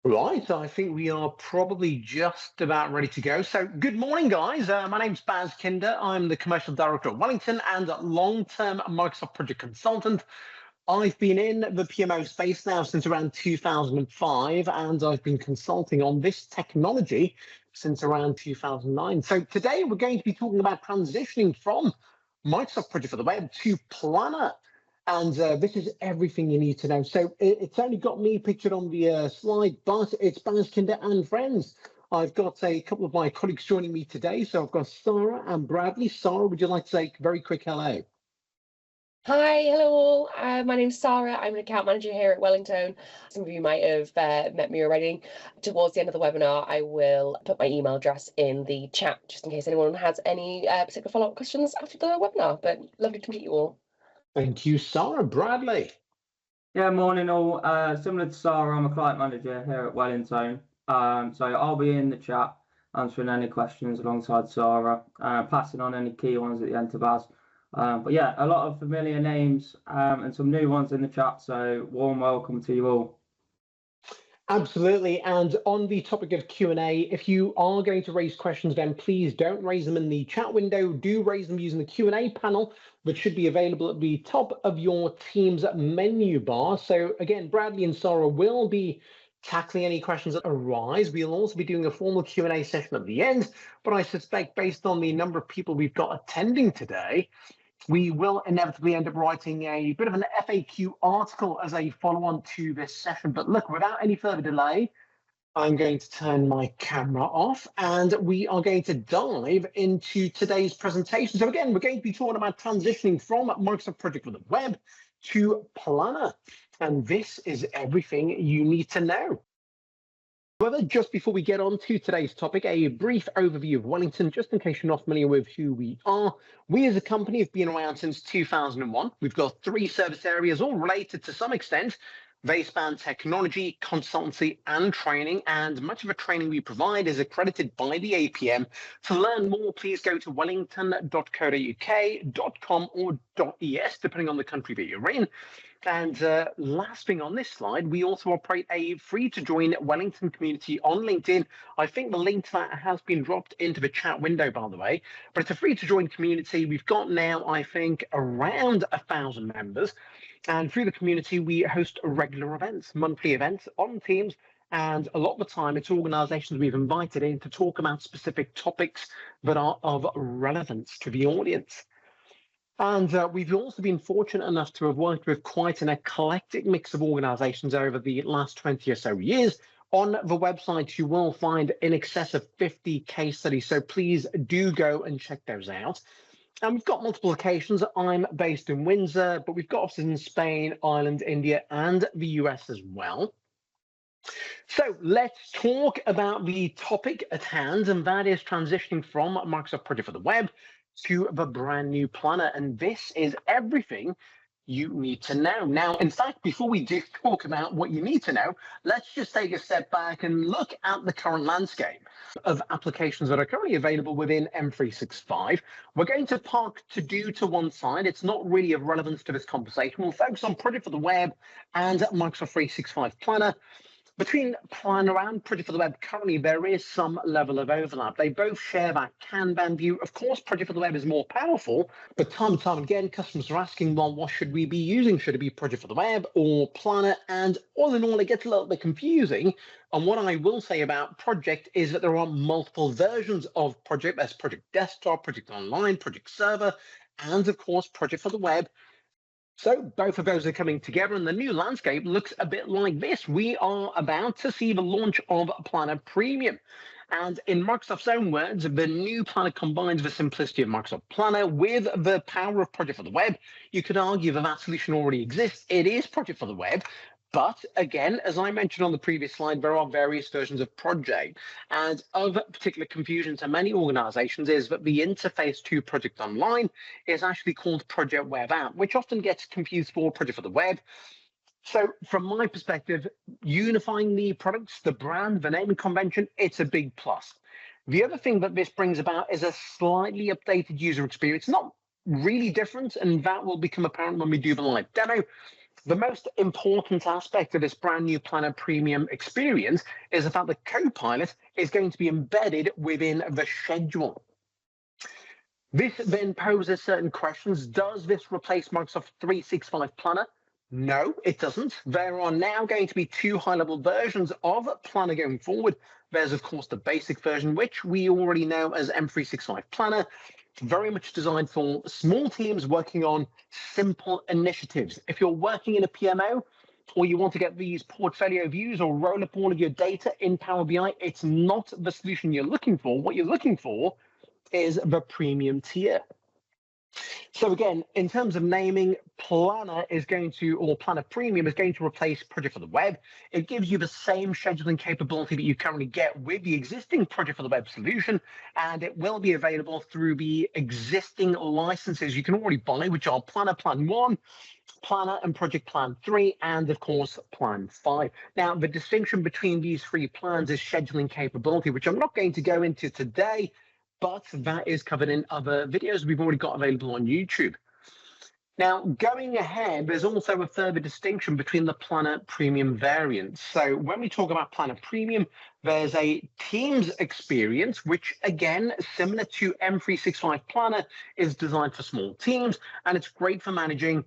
Right, I think we are probably just about ready to go. So, good morning, guys. My name's Baz Kinder. I'm the Commercial Director at Wellington and a long-term Microsoft project consultant. I've been in the PMO space now since around 2005, and I've been consulting on this technology since around 2009. So today we're going to be talking about transitioning from Microsoft Project for the Web to Planner. And this is everything you need to know. So it's only got me pictured on the slide, but it's Baz Kinder and friends. I've got a couple of my colleagues joining me today. So I've got Sarah and Bradley. Sarah, would you like to say a very quick hello? Hi, hello all. My name's Sarah. I'm an account manager here at Wellington. Some of you might have met me already. Towards the end of the webinar, I will put my email address in the chat just in case anyone has any particular follow-up questions after the webinar. But lovely to meet you all. Thank you, Sarah. Bradley. Yeah, morning all. Similar to Sarah, I'm a client manager here at Wellington. So I'll be in the chat answering any questions alongside Sarah, passing on any key ones at the end to Baz. But yeah, a lot of familiar names and some new ones in the chat. So warm welcome to you all. Absolutely. And on the topic of Q&A, if you are going to raise questions, then please don't raise them in the chat window. Do raise them using the Q&A panel, which should be available at the top of your Teams menu bar. So again, Bradley and Sarah will be tackling any questions that arise. We'll also be doing a formal Q&A session at the end, but I suspect based on the number of people we've got attending today, we will inevitably end up writing a bit of an FAQ article as a follow-on to this session. But look, without any further delay, I'm going to turn my camera off and we are going to dive into today's presentation. So again, we're going to be talking about transitioning from Microsoft Project for the Web to Planner. And this is everything you need to know. However, just before we get on to today's topic, a brief overview of Wellington, just in case you're not familiar with who we are. We as a company have been around since 2001. We've got 3 service areas, all related to some extent. They span technology, consultancy, and training, and much of the training we provide is accredited by the APM. To learn more, please go to wellington.co.uk.com or .es, depending on the country that you're in. And last thing on this slide, we also operate a free-to-join Wellington community on LinkedIn. I think the link to that has been dropped into the chat window, by the way. But it's a free-to-join community. We've got now, I think, around 1,000 members. And through the community, we host regular events, monthly events on Teams. And a lot of the time, it's organizations we've invited in to talk about specific topics that are of relevance to the audience. And we've also been fortunate enough to have worked with quite an eclectic mix of organizations over the last 20 or so years. On the website, you will find in excess of 50 case studies, so please do go and check those out. And we've got multiple locations. I'm based in Windsor, but we've got offices in Spain, Ireland, India, and the US as well. So let's talk about the topic at hand, and that is transitioning from Microsoft Project for the Web to the brand new Planner. And this is everything you need to know. Now, in fact, before we do talk about what you need to know, let's just take a step back and look at the current landscape of applications that are currently available within M365. We're going to park to-do to one side. It's not really of relevance to this conversation. We'll focus on Project for the Web and Microsoft 365 Planner. Between Planner and Project for the Web, currently there is some level of overlap. They both share that Kanban view. Of course, Project for the Web is more powerful, but time and time again, customers are asking, well, what should we be using? Should it be Project for the Web or Planner? And all in all, it gets a little bit confusing. And what I will say about Project is that there are multiple versions of Project. There's Project Desktop, Project Online, Project Server, and of course, Project for the Web. So both of those are coming together, and the new landscape looks a bit like this. We are about to see the launch of Planner Premium. And in Microsoft's own words, the new Planner combines the simplicity of Microsoft Planner with the power of Project for the Web. You could argue that that solution already exists. It is Project for the Web. But again, as I mentioned on the previous slide, there are various versions of Project. And of particular confusion to many organizations is that the interface to Project Online is actually called Project Web App, which often gets confused for Project for the Web. So from my perspective, unifying the products, the brand, the naming convention, it's a big plus. The other thing that this brings about is a slightly updated user experience, not really different, and that will become apparent when we do the live demo. The most important aspect of this brand new Planner Premium experience is the fact that Copilot is going to be embedded within the schedule. This then poses certain questions. Does this replace Microsoft 365 Planner? No, it doesn't. There are now going to be two high-level versions of Planner going forward. There's, of course, the basic version, which we already know as M365 Planner, very much designed for small teams working on simple initiatives. If you're working in a PMO, or you want to get these portfolio views or roll up all of your data in Power BI, it's not the solution you're looking for. What you're looking for is the premium tier. So again, in terms of naming, Planner is going to, or Planner Premium is going to replace Project for the Web. It gives you the same scheduling capability that you currently get with the existing Project for the Web solution, and it will be available through the existing licenses you can already buy, which are Planner Plan 1, Planner and Project Plan 3, and of course Plan 5. Now, the distinction between these three plans is scheduling capability, which I'm not going to go into today, but that is covered in other videos we've already got available on YouTube. Now, going ahead, there's also a further distinction between the Planner Premium variants. So when we talk about Planner Premium, there's a Teams experience, which again, similar to M365 Planner, is designed for small teams, and it's great for managing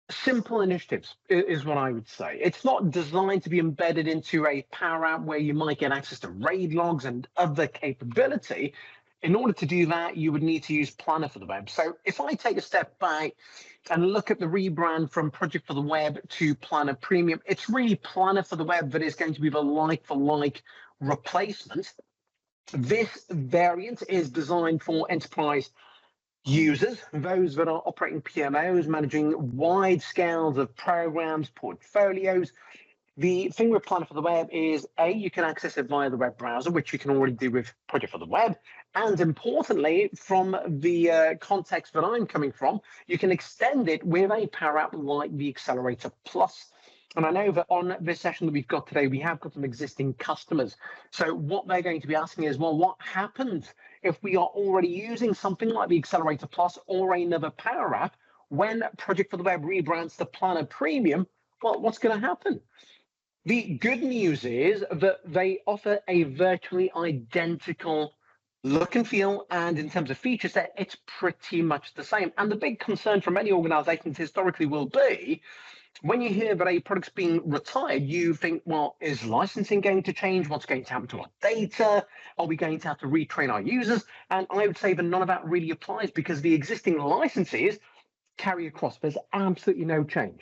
simple initiatives, is what I would say. It's not designed to be embedded into a Power App where you might get access to RAID logs and other capability. In order to do that, you would need to use Planner for the Web. So if I take a step back and look at the rebrand from Project for the Web to Planner Premium, it's really Planner for the Web that is going to be the like-for-like replacement. This variant is designed for enterprise users, those that are operating PMOs, managing wide scales of programs, portfolios. The thing with Planner for the Web is, A, you can access it via the web browser, which you can already do with Project for the Web. And importantly, from the context that I'm coming from, you can extend it with a Power App like the Accelerator Plus. And I know that on this session that we've got today, we have got some existing customers. So what they're going to be asking is, well, what happens if we are already using something like the Accelerator Plus or another Power App? When Project for the Web rebrands to Planner Premium, well, what's going to happen? The good news is that they offer a virtually identical look and feel, and in terms of feature set, it's pretty much the same. And the big concern for many organizations historically will be, when you hear that a product's being retired, you think, well, is licensing going to change? What's going to happen to our data? Are we going to have to retrain our users? And I would say that none of that really applies, because the existing licenses carry across. There's absolutely no change.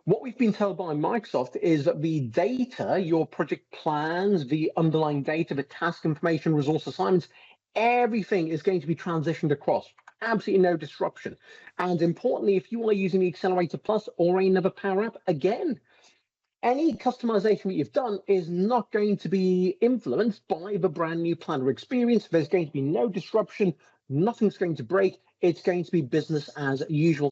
What we've been told by Microsoft is that the data, your project plans, the underlying data, the task information, resource assignments, everything is going to be transitioned across. Absolutely no disruption. And importantly, if you are using the Accelerator Plus or another Power App, again, any customization that you've done is not going to be influenced by the brand new Planner experience. There's going to be no disruption. Nothing's going to break. It's going to be business as usual.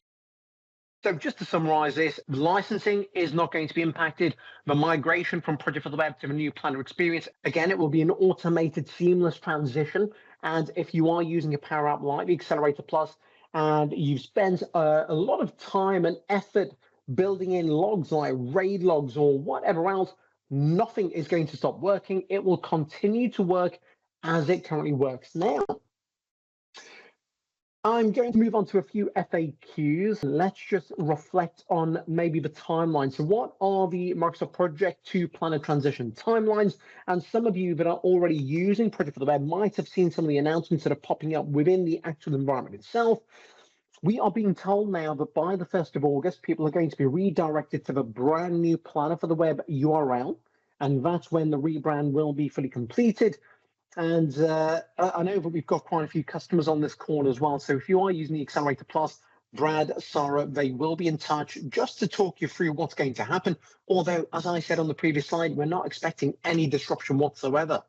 So just to summarize this, licensing is not going to be impacted. The migration from Project for the Web to the new Planner experience, again, it will be an automated, seamless transition. And if you are using a Power App like the Accelerator Plus, and you've spent a lot of time and effort building in logs like RAID logs or whatever else, nothing is going to stop working. It will continue to work as it currently works now. I'm going to move on to a few FAQs. Let's just reflect on maybe the timeline. So what are the Microsoft Project to Planner transition timelines? And some of you that are already using Project for the Web might have seen some of the announcements that are popping up within the actual environment itself. We are being told now that by the 1st of August, people are going to be redirected to the brand new Planner for the Web URL. And that's when the rebrand will be fully completed. And I know that we've got quite a few customers on this call as well. So if you are using the Accelerator Plus, Brad, Sarah, they will be in touch just to talk you through what's going to happen. Although, as I said on the previous slide, we're not expecting any disruption whatsoever.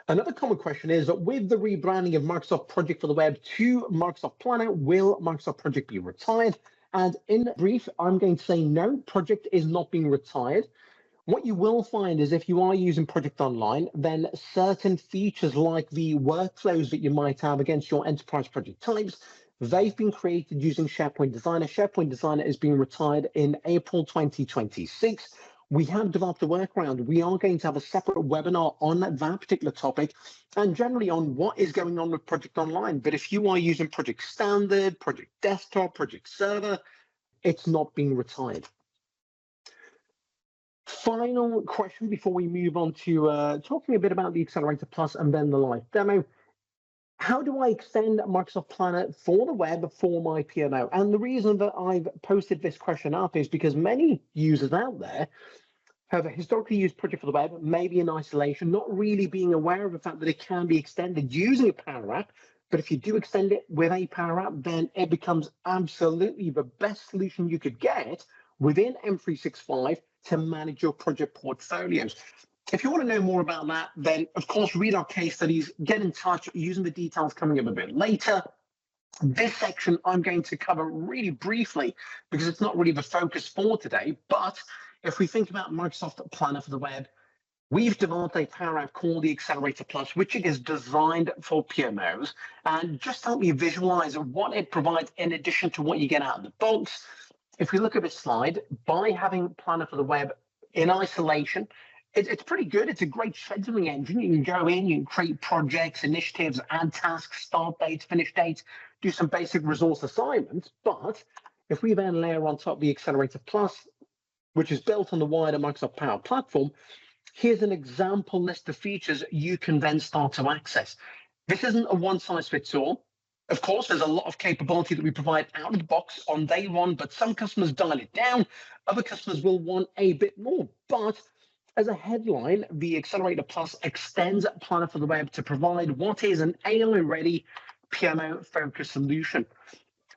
Another common question is that with the rebranding of Microsoft Project for the Web to Microsoft Planner, will Microsoft Project be retired? And in brief, I'm going to say no, Project is not being retired. What you will find is if you are using Project Online, then certain features like the workflows that you might have against your enterprise project types, They've been created using SharePoint Designer. SharePoint Designer is being retired in April 2026. We have developed a workaround. We are going to have a separate webinar on that particular topic and generally on what is going on with Project Online. But if you are using Project Standard, Project Desktop, Project Server, it's not being retired. Final question before we move on to talking a bit about the Accelerator Plus and then the live demo. How do I extend Microsoft Planner for the web for my PMO? And the reason that I've posted this question up is because many users out there have historically used Project for the Web, maybe in isolation, not really being aware of the fact that it can be extended using a Power App. But if you do extend it with a Power App, then it becomes absolutely the best solution you could get within M365 to manage your project portfolios. If you want to know more about that, then of course read our case studies, get in touch using the details coming up a bit later. This section I'm going to cover really briefly because it's not really the focus for today. But if we think about Microsoft Planner for the web, we've developed a Power App called the Accelerator Plus, which is designed for PMOs. And just help me visualize what it provides in addition to what you get out of the box. If we look at this slide, by having Planner for the web in isolation, it's pretty good. It's a great scheduling engine. You can go in, you can create projects, initiatives, add tasks, start dates, finish dates, do some basic resource assignments. But if we then layer on top the Accelerator Plus, which is built on the wider Microsoft Power Platform, here's an example list of features you can then start to access. This isn't a one-size-fits-all. Of course, there's a lot of capability that we provide out of the box on day one, but some customers dial it down. Other customers will want a bit more. But as a headline, the Accelerator Plus extends Planner for the web to provide what is an AI-ready PMO-focused solution.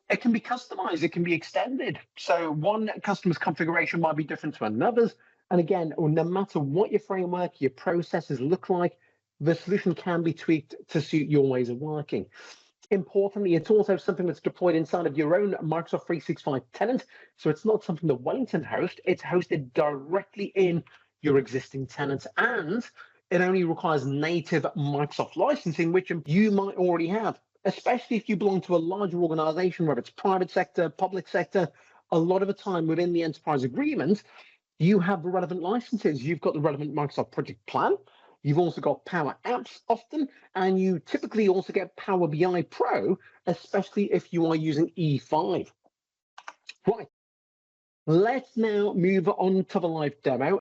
It can be customized, it can be extended. So one customer's configuration might be different to another's. And again, no matter what your framework, your processes look like, the solution can be tweaked to suit your ways of working. Importantly, it's also something that's deployed inside of your own Microsoft 365 tenant. So it's not something that Wellington hosts, it's hosted directly in your existing tenants, and it only requires native Microsoft licensing, which you might already have, especially if you belong to a larger organization, whether it's private sector, public sector. A lot of the time within the enterprise agreement, you have the relevant licenses. You've got the relevant Microsoft Project Plan. You've also got Power Apps often, and you typically also get Power BI Pro, especially if you are using E5. Right, let's now move on to the live demo.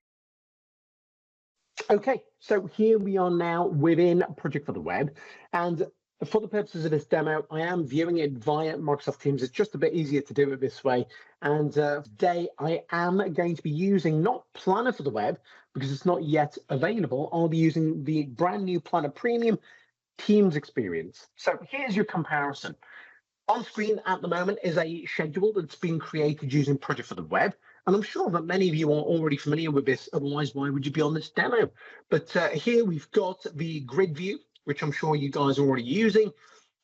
Okay, so here we are now within Project for the Web, and for the purposes of this demo, I am viewing it via Microsoft Teams. It's just a bit easier to do it this way. And today I am going to be using not Planner for the web because it's not yet available. I'll be using the brand new Planner Premium Teams experience. So here's your comparison. On screen at the moment is a schedule that's been created using Project for the Web. And I'm sure that many of you are already familiar with this. Otherwise, why would you be on this demo? But here we've got the grid view, which I'm sure you guys are already using.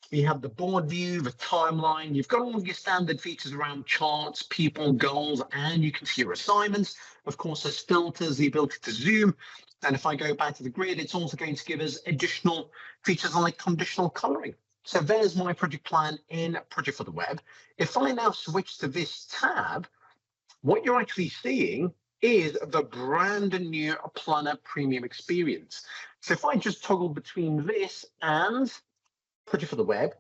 We have the board view, the timeline. You've got all of your standard features around charts, people, goals, and you can see your assignments. Of course, there's filters, the ability to zoom. And if I go back to the grid, it's also going to give us additional features like conditional coloring. So there's my project plan in Project for the Web. If I now switch to this tab, what you're actually seeing is the brand new Planner Premium experience. So if I just toggle between this and Project for the Web,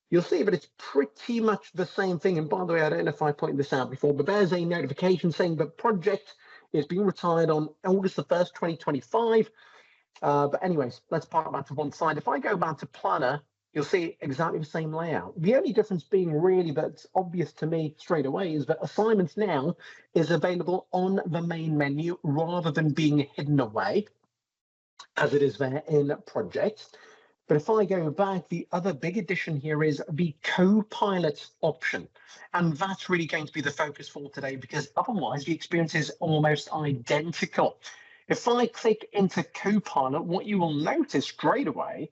you'll see that it's pretty much the same thing. And by the way, I don't know if I pointed this out before, but there's a notification saying the project is being retired on August the 1st, 2025. But anyways, let's park that to one side. If I go back to Planner, you'll see exactly the same layout. The only difference being really that's obvious to me straight away is that assignments now is available on the main menu rather than being hidden away as it is there in Project. But if I go back, the other big addition here is the Copilot option. And that's really going to be the focus for today because otherwise the experience is almost identical. If I click into Copilot, what you will notice straight away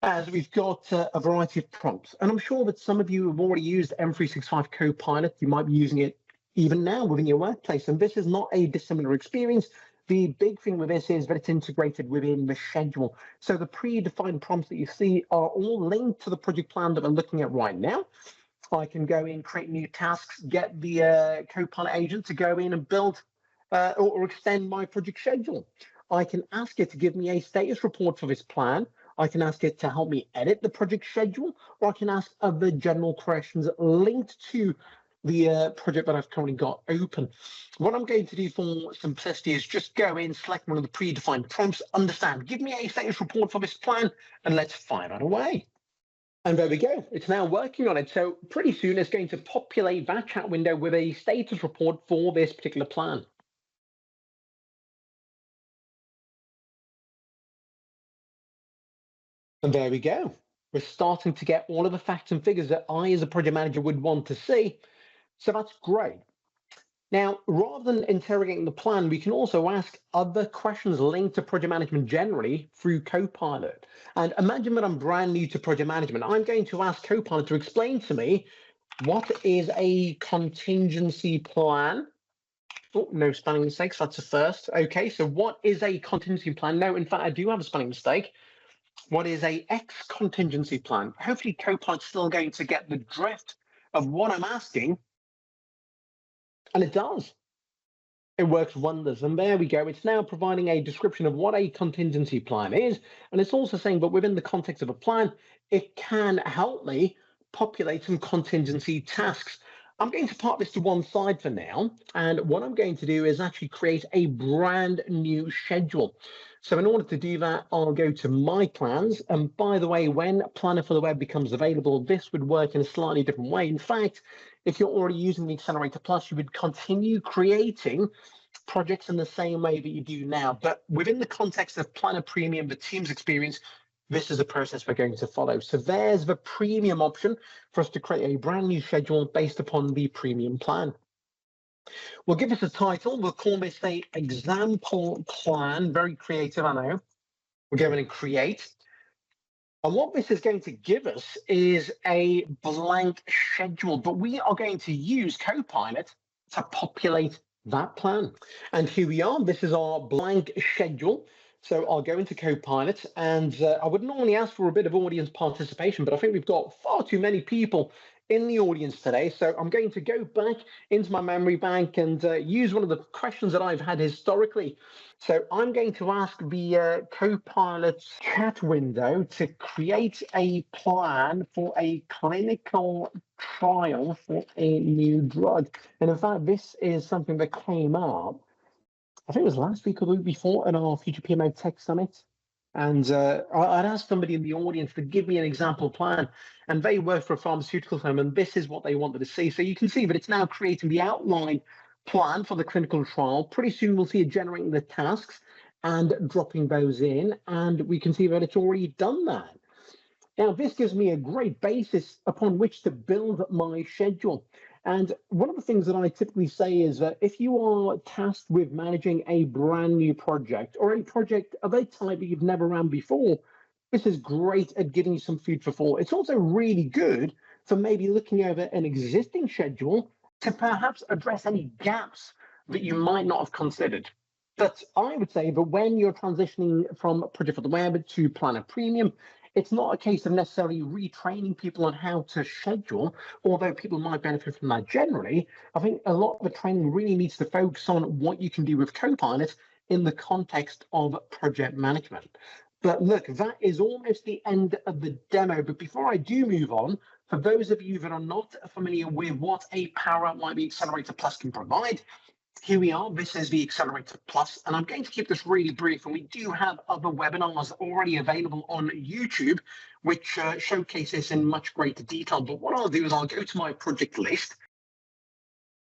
as we've got a variety of prompts. And I'm sure that some of you have already used M365 Copilot. You might be using it even now within your workplace. And this is not a dissimilar experience. The big thing with this is that it's integrated within the schedule. So the predefined prompts that you see are all linked to the project plan that we're looking at right now. I can go in, create new tasks, get the Copilot agent to go in and build or extend my project schedule. I can ask it to give me a status report for this plan. I can ask it to help me edit the project schedule, or I can ask other general questions linked to the project that I've currently got open. What I'm going to do for simplicity is just go in, select one of the predefined prompts, understand, give me a status report for this plan, and let's fire that away. And there we go. It's now working on it. So pretty soon it's going to populate that chat window with a status report for this particular plan. And there we go. We're starting to get all of the facts and figures that I, as a project manager, would want to see. So that's great. Now, rather than interrogating the plan, we can also ask other questions linked to project management generally through Copilot. And imagine that I'm brand new to project management. I'm going to ask Copilot to explain to me, what is a contingency plan? Oh, no spelling mistakes, that's a first. Okay, so what is a contingency plan? No, in fact, I do have a spelling mistake. What is a X contingency plan? Hopefully Copilot's still going to get the drift of what I'm asking. And it does. It works wonders. And there we go. It's now providing a description of what a contingency plan is. And it's also saying, but within the context of a plan, it can help me populate some contingency tasks. I'm going to park this to one side for now. And what I'm going to do is actually create a brand new schedule. So in order to do that, I'll go to My Plans. And by the way, when Planner for the Web becomes available, this would work in a slightly different way. In fact, if you're already using the Accelerator Plus, you would continue creating projects in the same way that you do now. But within the context of Planner Premium, the Teams experience, this is the process we're going to follow. So there's the premium option for us to create a brand new schedule based upon the premium plan. We'll give this a title. We'll call this a example plan. Very creative, I know. We'll go in and create. And what this is going to give us is a blank schedule, but we are going to use Copilot to populate that plan. And here we are. This is our blank schedule. So I'll go into Copilot, and I would normally ask for a bit of audience participation, but I think we've got far too many people in the audience today. So I'm going to go back into my memory bank and use one of the questions that I've had historically. So I'm going to ask the Copilot chat window to create a plan for a clinical trial for a new drug. And in fact, this is something that came up, I think it was last week or the week before, at our Future PMO Tech Summit. And I'd asked somebody in the audience to give me an example plan, and they work for a pharmaceutical firm, and this is what they wanted to see. So you can see that it's now creating the outline plan for the clinical trial. Pretty soon we'll see it generating the tasks and dropping those in, and we can see that it's already done that. Now, this gives me a great basis upon which to build my schedule. And one of the things that I typically say is that if you are tasked with managing a brand new project or a project of a type that you've never ran before, this is great at giving you some food for thought. It's also really good for maybe looking over an existing schedule to perhaps address any gaps that you might not have considered. But I would say that when you're transitioning from Project for the Web to Planner Premium, it's not a case of necessarily retraining people on how to schedule, although people might benefit from that generally. I think a lot of the training really needs to focus on what you can do with Copilot in the context of project management. But look, that is almost the end of the demo. But before I do move on, for those of you that are not familiar with what a Power Up Might Be Accelerator Plus can provide, here we are. This is the Accelerator Plus, and I'm going to keep this really brief. And we do have other webinars already available on YouTube, which showcase this in much greater detail. But what I'll do is I'll go to my project list.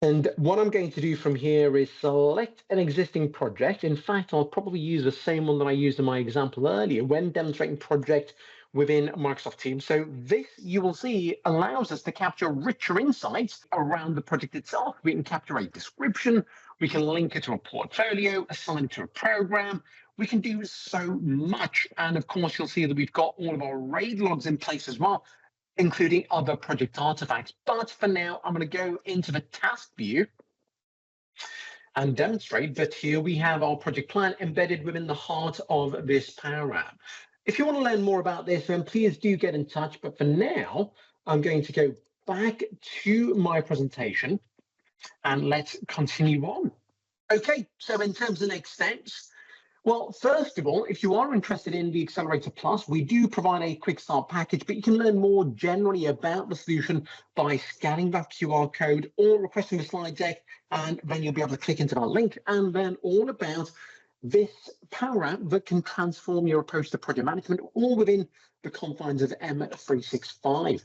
And what I'm going to do from here is select an existing project. In fact, I'll probably use the same one that I used in my example earlier when demonstrating project within Microsoft Teams. So this, you will see, allows us to capture richer insights around the project itself. We can capture a description, we can link it to a portfolio, assign it to a program. We can do so much. And of course, you'll see that we've got all of our RAID logs in place as well, including other project artifacts. But for now, I'm going to go into the task view. and demonstrate that here we have our project plan embedded within the heart of this Power App. If you want to learn more about this, then please do get in touch. But for now, I'm going to go back to my presentation and let's continue on. Okay, so in terms of next steps, well, first of all, if you are interested in the Accelerator Plus, we do provide a quick start package, but you can learn more generally about the solution by scanning that QR code or requesting the slide deck, and then you'll be able to click into that link and learn all about this Power App that can transform your approach to project management, all within the confines of M365.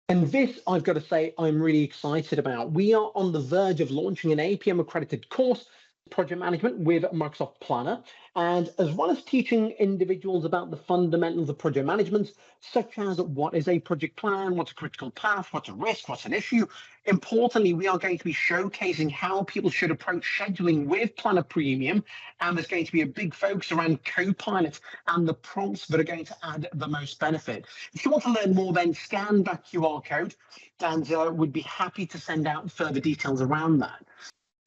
And this, I've got to say, I'm really excited about. We are on the verge of launching an APM accredited course, project management with Microsoft Planner, and as well as teaching individuals about the fundamentals of project management, such as what is a project plan, what's a critical path, what's a risk, what's an issue. Importantly, we are going to be showcasing how people should approach scheduling with Planner Premium, and there's going to be a big focus around Copilot and the prompts that are going to add the most benefit. If you want to learn more, then scan that QR code, and we'd be happy to send out further details around that.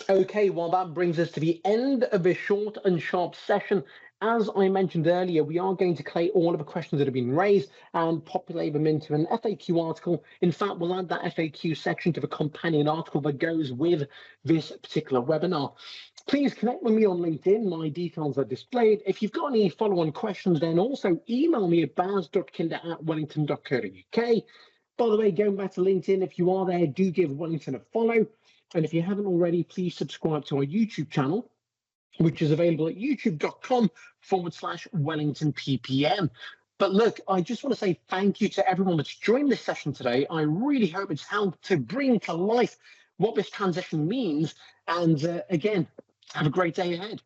Okay, well, that brings us to the end of this short and sharp session. As I mentioned earlier, we are going to collate all of the questions that have been raised and populate them into an FAQ article. In fact, we'll add that FAQ section to the companion article that goes with this particular webinar. Please connect with me on LinkedIn. My details are displayed. If you've got any follow-on questions, then also email me at baz.kinder@wellington.co.uk. By the way, going back to LinkedIn, if you are there, do give Wellington a follow. And if you haven't already, please subscribe to our YouTube channel, which is available at youtube.com/Wellington PPM. But look, I just want to say thank you to everyone that's joined this session today. I really hope it's helped to bring to life what this transition means. And again, have a great day ahead.